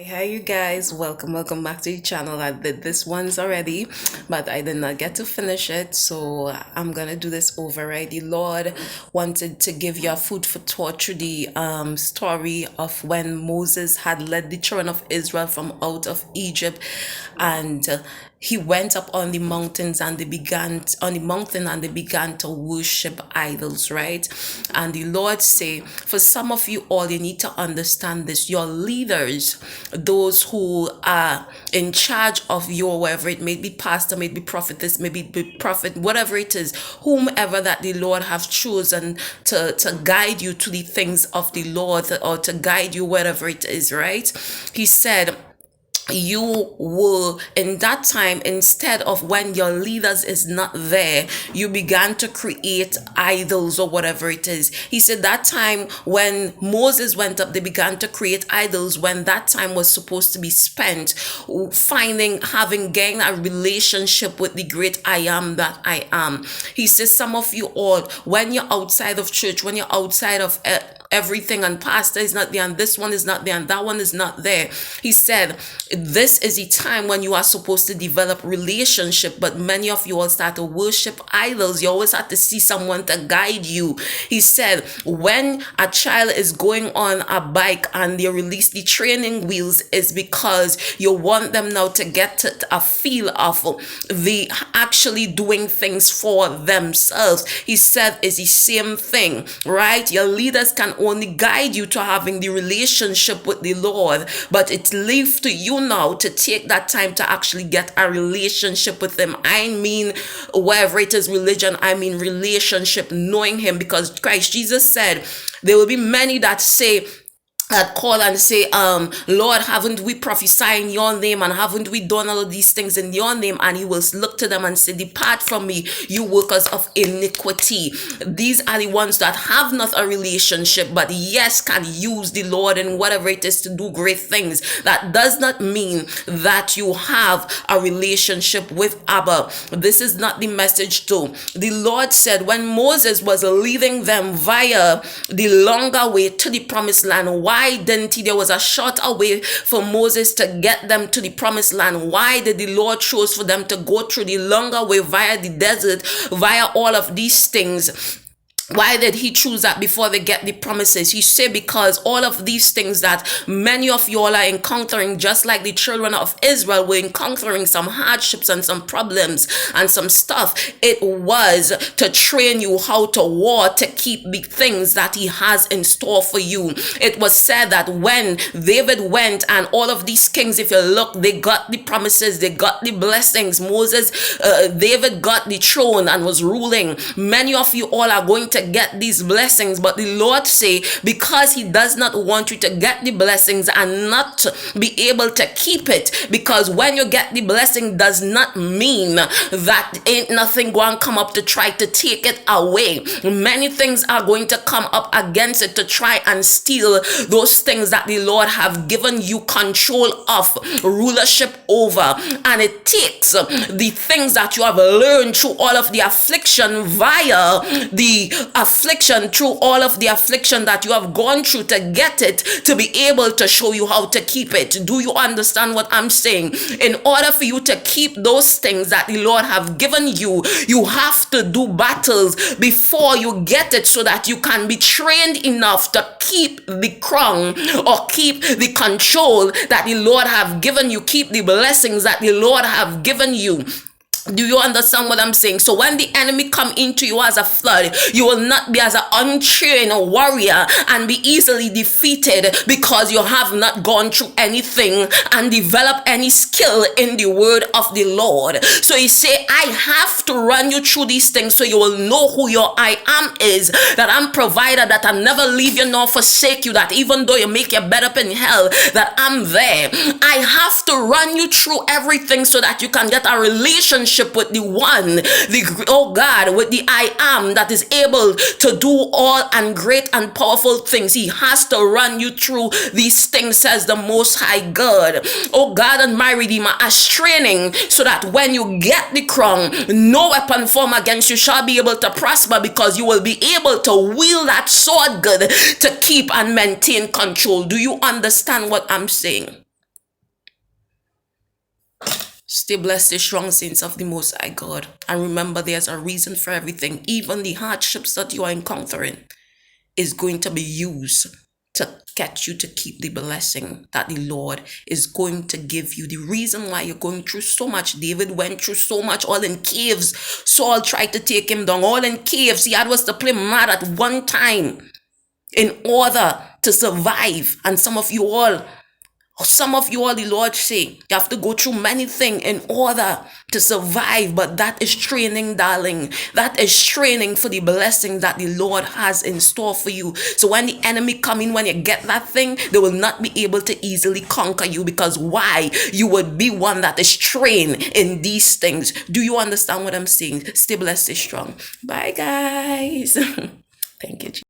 Hi you guys, welcome back to the channel. I did this once already, but I did not get to finish it, so I'm gonna do this over. Right, the Lord wanted to give you a food for thought through the story of when Moses had led the children of Israel from out of Egypt, and he went up on the mountains and they began on the mountain and they began to worship idols, right? And the Lord say, for some of you all, you need to understand this. Your leaders, those who are in charge of your, wherever it may be, pastor, maybe prophetess, maybe prophet, whatever it is, whomever that the Lord have chosen to guide you to the things of the Lord, or to guide you wherever it is, right? He said, you will, in that time, instead of when your leaders is not there, you began to create idols or whatever it is. He said that time when Moses went up, they began to create idols, when that time was supposed to be spent having gained a relationship with the great I am that I am. He says, some of you all, when you're outside of church, when you're outside of everything, and pastor is not there, and this one is not there, and that one is not there, he said, this is the time when you are supposed to develop relationship, but many of you all start to worship idols. You always have to see someone to guide you. He said, when a child is going on a bike and they release the training wheels, is because you want them now to get a feel of the actually doing things for themselves. He said, it's the same thing, right? Your leaders can only guide you to having the relationship with the Lord, but it's left to you now to take that time to actually get a relationship with him. I mean, wherever it is religion, I mean relationship, knowing him, because Christ Jesus said there will be many that call and say, Lord, haven't we prophesied in your name, and haven't we done all of these things in your name? And he will look to them and say, depart from me, you workers of iniquity. These are the ones that have not a relationship, but yes, can use the Lord and whatever it is to do great things. That does not mean that you have a relationship with Abba. This is not the message too. The Lord said when Moses was leading them via the longer way to the promised land, why didn't he? There was a shorter way for Moses to get them to the promised land. Why did the Lord choose for them to go through the longer way via the desert, via all of these things? Why did he choose that before they get the promises? He said, because all of these things that many of you all are encountering, just like the children of Israel were encountering some hardships and some problems and some stuff, it was to train you how to war, to keep the things that he has in store for you. It was said that when David went and all of these kings, if you look, they got the promises, they got the blessings. David got the throne and was ruling. Many of you all are going to get these blessings, but the Lord say, because he does not want you to get the blessings and not be able to keep it, because when you get the blessing does not mean that ain't nothing going to come up to try to take it away. Many things are going to come up against it to try and steal those things that the Lord have given you control of, rulership over. And it takes the things that you have learned through all of the affliction, via the affliction, through all of the affliction that you have gone through, to get it, to be able to show you how to keep it. Do you understand what I'm saying? In order for you to keep those things that the Lord have given you, you have to do battles before you get it, so that you can be trained enough to keep the crown, or keep the control that the Lord have given you, keep the blessings that the Lord have given you. Do you understand what I'm saying? So when the enemy come into you as a flood, you will not be as an untrained warrior and be easily defeated, because you have not gone through anything and developed any skill in the word of the Lord. So he say, I have to run you through these things so you will know who your I am is, that I'm provider, that I never leave you nor forsake you, that even though you make your bed up in hell, that I'm there. I have to run you through everything so that you can get a relationship with the one, with the I am, that is able to do all and great and powerful things. He has to run you through these things, says the Most High God. Oh God and my Redeemer, as training, so that when you get the crown, no weapon formed against you shall be able to prosper, because you will be able to wield that sword good to keep and maintain control. Do you understand what I'm saying? Stay blessed, stay strong, saints of the Most High God. And remember, there's a reason for everything. Even the hardships that you are encountering is going to be used to get you to keep the blessing that the Lord is going to give you. The reason why you're going through so much, David went through so much, all in caves. Saul tried to take him down, all in caves. He had was to play mad at one time in order to survive. And some of you all, the Lord say, you have to go through many things in order to survive. But that is training, darling. That is training for the blessing that the Lord has in store for you. So when the enemy come in, when you get that thing, they will not be able to easily conquer you. Because why? You would be one that is trained in these things. Do you understand what I'm saying? Stay blessed, stay strong. Bye, guys. Thank you, Jesus.